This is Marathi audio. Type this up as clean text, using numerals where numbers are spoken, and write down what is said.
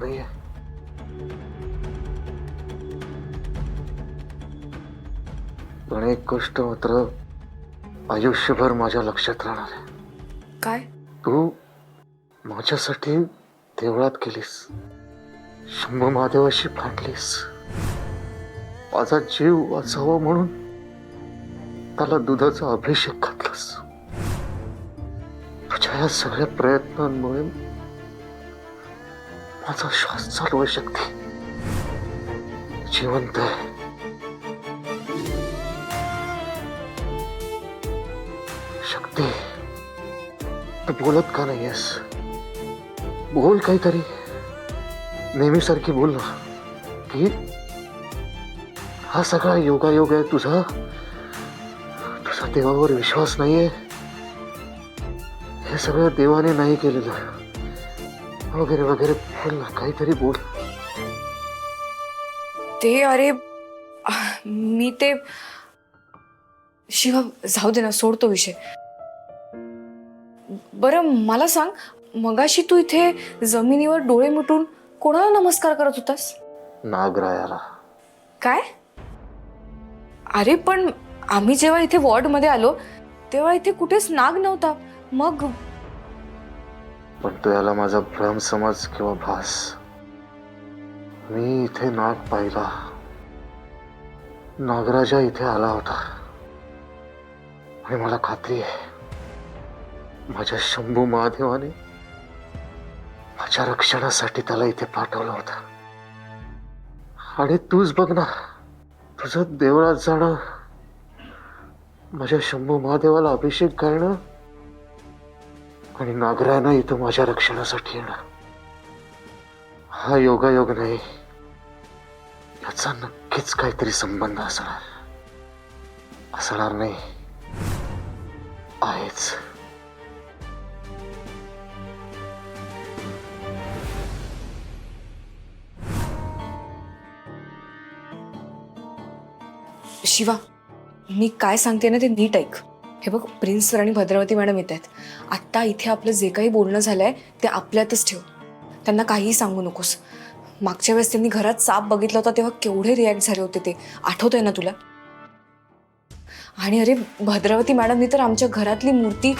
आवश्यक नाहीये. पण एक गोष्ट मात्र आयुष्यभर माझ्या लक्षात राहणार आहे. काय? तू माझ्यासाठी देवळात गेलीस, शंभू महादेवाशी भांडलीस, माझा जीव वाचावा म्हणून त्याला दुधाचा अभिषेक घातलास. तुझ्या या सगळ्या प्रयत्नांमुळे माझा श्वास चालू आहे. शक्ती जिवंत आहे. शक्ती, तू बोलत का नाहीयेस? बोल काहीतरी. नेहमीसारखी बोल ना की हा सगळा योगायोग आहे तुझा. तुझा देवावर विश्वास नाहीये. हे सगळं देवाने नाही केलेलं वगैरे वगैरे. बोल ना काहीतरी बोल. ते अरे मी ते शिवा जाऊ दे ना, सोड तो विषय. बरं मला सांग, मगाशी तू इथे जमिनीवर डोळे मिटून कोणाला नमस्कार करत होतास? नागरायाला. काय? अरे पण आम्ही जेव्हा इथे वॉर्ड मध्ये आलो तेव्हा इथे कुठेच नाग नव्हता. मग पण तो याला माझा भ्रम समज किंवा भास. मी इथे नाग पाहिला. नागराजा इथे आला होता आणि मला खात्री आहे माझ्या शंभू महादेवाने माझ्या रक्षणासाठी त्याला इथे पाठवलं होतं. आणि तूच बघ ना, तुझं देवळात जाणं, माझ्या शंभू महादेवाला अभिषेक घालणं आणि नागरायानं इथं माझ्या रक्षणासाठी येणं, हा योगायोग नाही. याचा नक्कीच काहीतरी संबंध असणार नाही, आहेच. शिवा, मी काय सांगते ना ते नीट ऐक. हे बघ, प्रिन्स सर आणि भद्रावती मॅडम येत आहेत. आत्ता इथे आपलं जे काही बोलणं झालंय ते आपल्यातच ठेव. त्यांना काहीही सांगू नकोस. मागच्या वेळेस त्यांनी घरात साप बघितला होता तेव्हा केवढे रिॲक्ट झाले होते ते आठवतंय ना तुला? आणि अरे भद्रावती मॅडमनी तर आमच्या घरातली मूर्ती